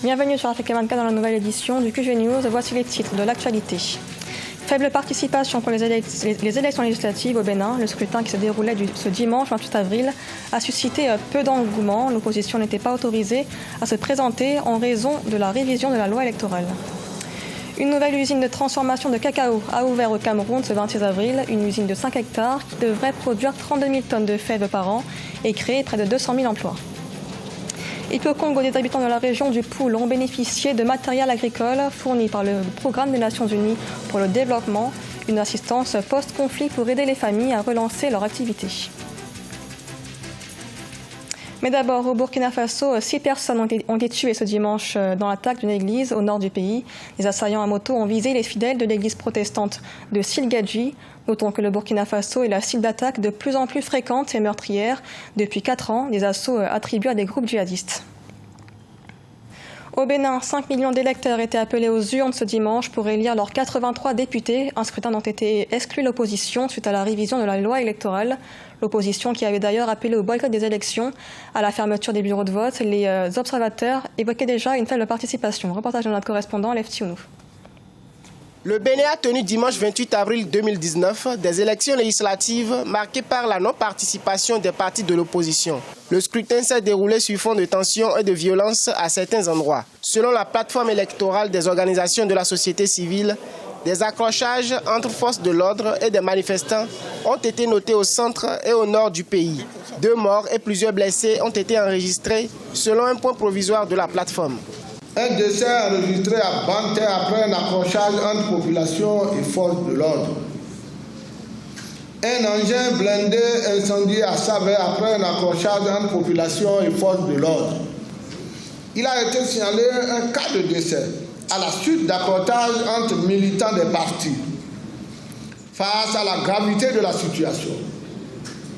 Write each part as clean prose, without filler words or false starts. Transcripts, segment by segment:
Bienvenue sur Afrique 24 dans la nouvelle édition du QG News. Voici les titres de l'actualité. Faible participation pour les élections législatives au Bénin. Le scrutin qui se déroulait ce dimanche 28 avril a suscité peu d'engouement. L'opposition n'était pas autorisée à se présenter en raison de la révision de la loi électorale. Une nouvelle usine de transformation de cacao a ouvert au Cameroun ce 26 avril. Une usine de 5 hectares qui devrait produire 32 000 tonnes de fèves par an et créer près de 200 000 emplois. Et puis au Congo, des habitants de la région du Poul ont bénéficié de matériel agricole fourni par le Programme des Nations Unies pour le développement, une assistance post-conflit pour aider les familles à relancer leur activité. Mais d'abord, au Burkina Faso, 6 personnes ont été tuées ce dimanche dans l'attaque d'une église au nord du pays. Les assaillants à moto ont visé les fidèles de l'église protestante de Silgadji. Notons que le Burkina Faso est la cible d'attaques de plus en plus fréquentes et meurtrières. Depuis 4 ans, des assauts attribués à des groupes djihadistes. Au Bénin, 5 millions d'électeurs étaient appelés aux urnes ce dimanche pour élire leurs 83 députés, un scrutin dont était exclue l'opposition suite à la révision de la loi électorale. L'opposition qui avait d'ailleurs appelé au boycott des élections, à la fermeture des bureaux de vote. Les observateurs évoquaient déjà une faible participation. Reportage de notre correspondant, Lev Tiounou. Le Bénin a tenu dimanche 28 avril 2019 des élections législatives marquées par la non-participation des partis de l'opposition. Le scrutin s'est déroulé sur fond de tensions et de violence à certains endroits. Selon la plateforme électorale des organisations de la société civile, des accrochages entre forces de l'ordre et des manifestants ont été notés au centre et au nord du pays. 2 morts et plusieurs blessés ont été enregistrés selon un point provisoire de la plateforme. Un décès enregistré à Banté après un accrochage entre population et forces de l'ordre. Un engin blindé incendié à Savé après un accrochage entre population et forces de l'ordre. Il a été signalé un cas de décès à la suite d'accrochages entre militants des partis. Face à la gravité de la situation,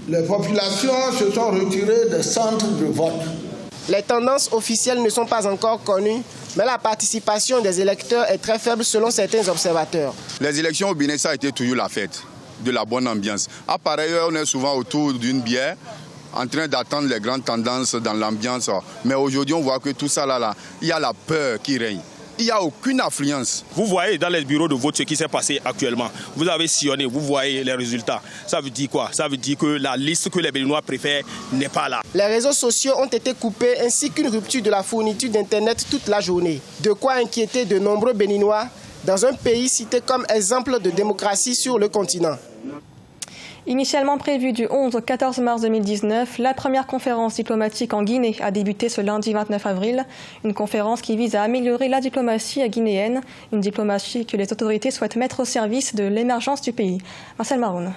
les populations se sont retirées des centres de vote. Les tendances officielles ne sont pas encore connues, mais la participation des électeurs est très faible selon certains observateurs. Les élections au Bénin, ça a été toujours la fête, de la bonne ambiance. À pareille heure, on est souvent autour d'une bière, en train d'attendre les grandes tendances dans l'ambiance. Mais aujourd'hui, on voit que tout ça, là, il y a la peur qui règne. Il n'y a aucune affluence. Vous voyez dans les bureaux de vote ce qui s'est passé actuellement. Vous avez sillonné, vous voyez les résultats. Ça veut dire quoi? Ça veut dire que la liste que les Béninois préfèrent n'est pas là. Les réseaux sociaux ont été coupés ainsi qu'une rupture de la fourniture d'Internet toute la journée. De quoi inquiéter de nombreux Béninois dans un pays cité comme exemple de démocratie sur le continent. Initialement prévue du 11 au 14 mars 2019, la première conférence diplomatique en Guinée a débuté ce lundi 29 avril. Une conférence qui vise à améliorer la diplomatie guinéenne, une diplomatie que les autorités souhaitent mettre au service de l'émergence du pays. Marcel Maroun.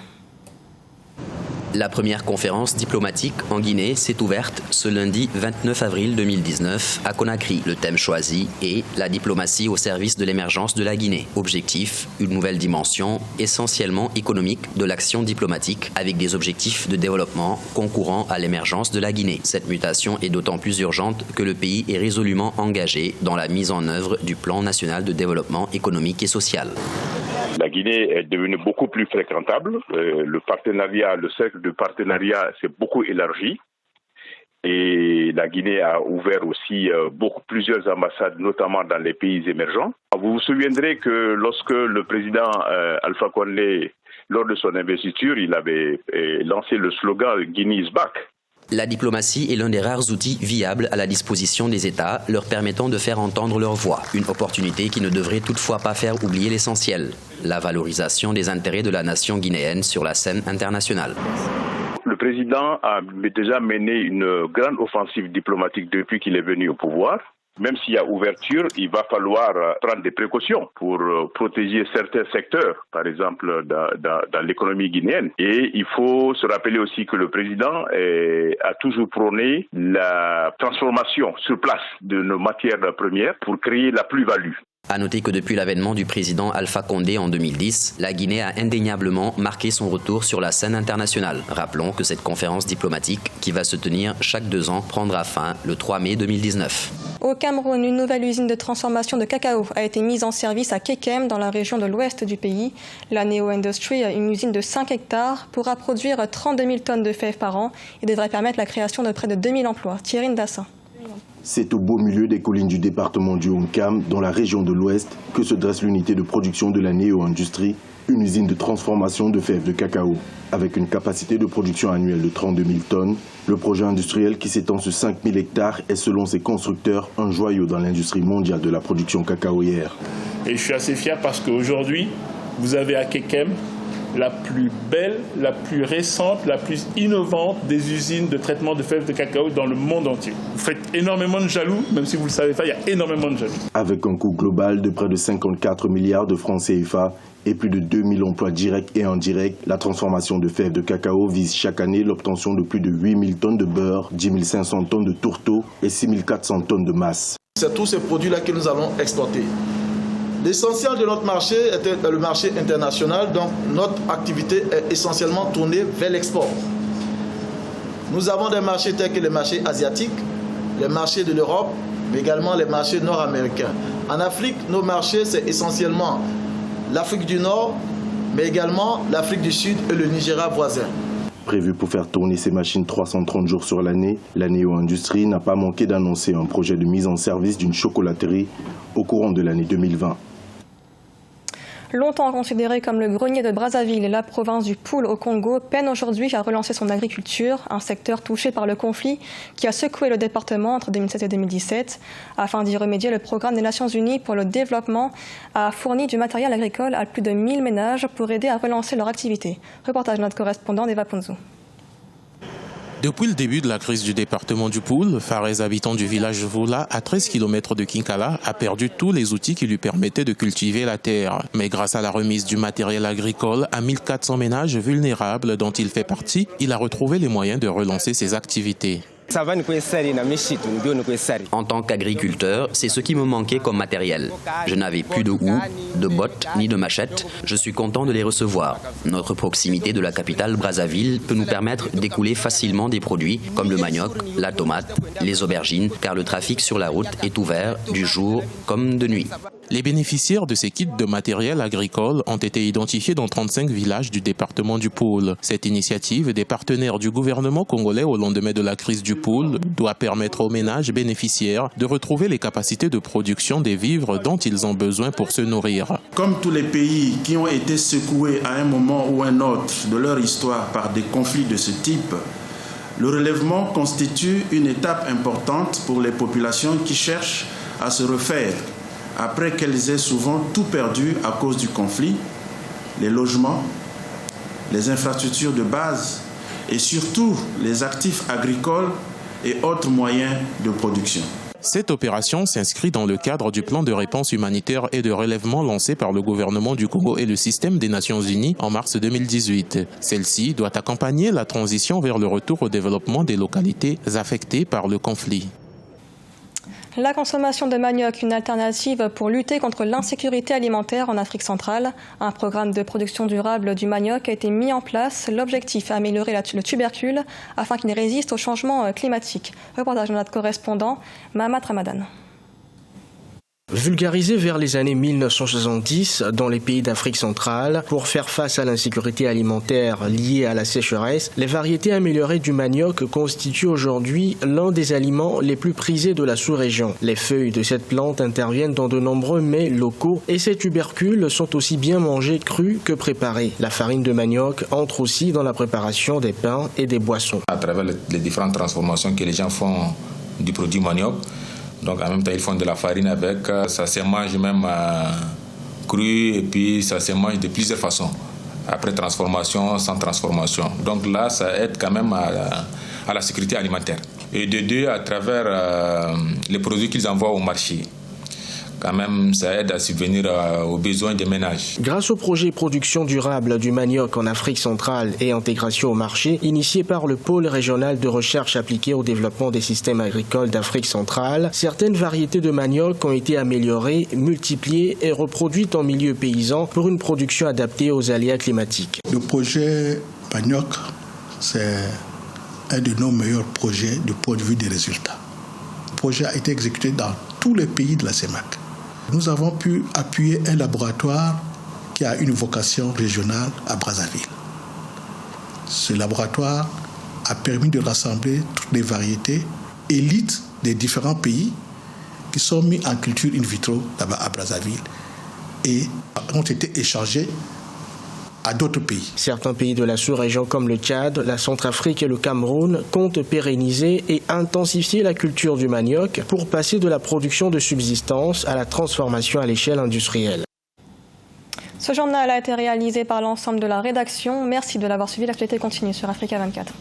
La première conférence diplomatique en Guinée s'est ouverte ce lundi 29 avril 2019 à Conakry. Le thème choisi est la diplomatie au service de l'émergence de la Guinée. Objectif, une nouvelle dimension essentiellement économique de l'action diplomatique avec des objectifs de développement concourant à l'émergence de la Guinée. Cette mutation est d'autant plus urgente que le pays est résolument engagé dans la mise en œuvre du plan national de développement économique et social. La Guinée est devenue beaucoup plus fréquentable. Le cercle de partenariat s'est beaucoup élargi. Et la Guinée a ouvert aussi plusieurs ambassades, notamment dans les pays émergents. Vous vous souviendrez que lorsque le président Alpha Condé, lors de son investiture, il avait lancé le slogan « Guinea is back ». La diplomatie est l'un des rares outils viables à la disposition des États, leur permettant de faire entendre leur voix. Une opportunité qui ne devrait toutefois pas faire oublier l'essentiel, la valorisation des intérêts de la nation guinéenne sur la scène internationale. Le président a déjà mené une grande offensive diplomatique depuis qu'il est venu au pouvoir. Même s'il y a ouverture, il va falloir prendre des précautions pour protéger certains secteurs, par exemple dans l'économie guinéenne. Et il faut se rappeler aussi que le président a toujours prôné la transformation sur place de nos matières premières pour créer la plus-value. À noter que depuis l'avènement du président Alpha Condé en 2010, la Guinée a indéniablement marqué son retour sur la scène internationale. Rappelons que cette conférence diplomatique, qui va se tenir chaque 2 ans, prendra fin le 3 mai 2019. Au Cameroun, une nouvelle usine de transformation de cacao a été mise en service à Kekem, dans la région de l'ouest du pays. La Neo Industry, une usine de 5 hectares, pourra produire 32 000 tonnes de fèves par an et devrait permettre la création de près de 2 000 emplois. Thierry Ndassa. C'est au beau milieu des collines du département du Haut-Cam, dans la région de l'Ouest, que se dresse l'unité de production de la Néo-Industrie, une usine de transformation de fèves de cacao. Avec une capacité de production annuelle de 32 000 tonnes, le projet industriel qui s'étend sur 5 000 hectares est selon ses constructeurs un joyau dans l'industrie mondiale de la production cacaoyère. Et je suis assez fier parce qu'aujourd'hui, vous avez à Kekem la plus belle, la plus récente, la plus innovante des usines de traitement de fèves de cacao dans le monde entier. Vous faites énormément de jaloux, même si vous ne le savez pas, il y a énormément de jaloux. Avec un coût global de près de 54 milliards de francs CFA et plus de 2000 emplois directs et indirects, la transformation de fèves de cacao vise chaque année l'obtention de plus de 8000 tonnes de beurre, 10 500 tonnes de tourteau et 6400 tonnes de masse. C'est tous ces produits-là que nous allons exporter. L'essentiel de notre marché est le marché international, donc notre activité est essentiellement tournée vers l'export. Nous avons des marchés tels que les marchés asiatiques, les marchés de l'Europe, mais également les marchés nord-américains. En Afrique, nos marchés, c'est essentiellement l'Afrique du Nord, mais également l'Afrique du Sud et le Nigeria voisin. Prévu pour faire tourner ces machines 330 jours sur l'année, la Néo-Industrie n'a pas manqué d'annoncer un projet de mise en service d'une chocolaterie au courant de l'année 2020. Longtemps considéré comme le grenier de Brazzaville et la province du Pool au Congo, peine aujourd'hui à relancer son agriculture, un secteur touché par le conflit qui a secoué le département entre 2007 et 2017. Afin d'y remédier, le programme des Nations Unies pour le développement a fourni du matériel agricole à plus de 1000 ménages pour aider à relancer leur activité. Reportage de notre correspondant Eva Ponzo. Depuis le début de la crise du département du Pool, Fares, habitant du village Voula, à 13 km de Kinkala, a perdu tous les outils qui lui permettaient de cultiver la terre. Mais grâce à la remise du matériel agricole à 1400 ménages vulnérables dont il fait partie, il a retrouvé les moyens de relancer ses activités. En tant qu'agriculteur, c'est ce qui me manquait comme matériel. Je n'avais plus de houe, de bottes ni de machettes. Je suis content de les recevoir. Notre proximité de la capitale Brazzaville peut nous permettre d'écouler facilement des produits comme le manioc, la tomate, les aubergines, car le trafic sur la route est ouvert du jour comme de nuit. Les bénéficiaires de ces kits de matériel agricole ont été identifiés dans 35 villages du département du Pool. Cette initiative des partenaires du gouvernement congolais au lendemain de la crise du Pool doit permettre aux ménages bénéficiaires de retrouver les capacités de production des vivres dont ils ont besoin pour se nourrir. Comme tous les pays qui ont été secoués à un moment ou un autre de leur histoire par des conflits de ce type, le relèvement constitue une étape importante pour les populations qui cherchent à se refaire après qu'elles aient souvent tout perdu à cause du conflit, les logements, les infrastructures de base et surtout les actifs agricoles et autres moyens de production. Cette opération s'inscrit dans le cadre du plan de réponse humanitaire et de relèvement lancé par le gouvernement du Congo et le système des Nations Unies en mars 2018. Celle-ci doit accompagner la transition vers le retour au développement des localités affectées par le conflit. La consommation de manioc, une alternative pour lutter contre l'insécurité alimentaire en Afrique centrale. Un programme de production durable du manioc a été mis en place. L'objectif est d'améliorer le tubercule afin qu'il résiste au changement climatique. Reportage de notre correspondant, Mahamat Ramadan. Vulgarisé vers les années 1970 dans les pays d'Afrique centrale pour faire face à l'insécurité alimentaire liée à la sécheresse, les variétés améliorées du manioc constituent aujourd'hui l'un des aliments les plus prisés de la sous-région. Les feuilles de cette plante interviennent dans de nombreux mets locaux et ces tubercules sont aussi bien mangés crus que préparés. La farine de manioc entre aussi dans la préparation des pains et des boissons. À travers les différentes transformations que les gens font du produit manioc, donc en même temps, ils font de la farine avec, ça se mange même cru et puis ça se mange de plusieurs façons. Après transformation, sans transformation. Donc là, ça aide quand même à la sécurité alimentaire. Et de deux, à travers les produits qu'ils envoient au marché. Quand même, ça aide à subvenir aux besoins des ménages. Grâce au projet production durable du manioc en Afrique centrale et intégration au marché, initié par le pôle régional de recherche appliquée au développement des systèmes agricoles d'Afrique centrale, certaines variétés de manioc ont été améliorées, multipliées et reproduites en milieu paysan pour une production adaptée aux aléas climatiques. Le projet manioc, c'est un de nos meilleurs projets du point de vue des résultats. Le projet a été exécuté dans tous les pays de la CEMAC. Nous avons pu appuyer un laboratoire qui a une vocation régionale à Brazzaville. Ce laboratoire a permis de rassembler toutes les variétés élites des différents pays qui sont mis en culture in vitro là-bas à Brazzaville et ont été échangés à d'autres pays. Certains pays de la sous-région comme le Tchad, la Centrafrique et le Cameroun comptent pérenniser et intensifier la culture du manioc pour passer de la production de subsistance à la transformation à l'échelle industrielle. Ce journal a été réalisé par l'ensemble de la rédaction. Merci de l'avoir suivi. L'actualité continue sur Africa 24.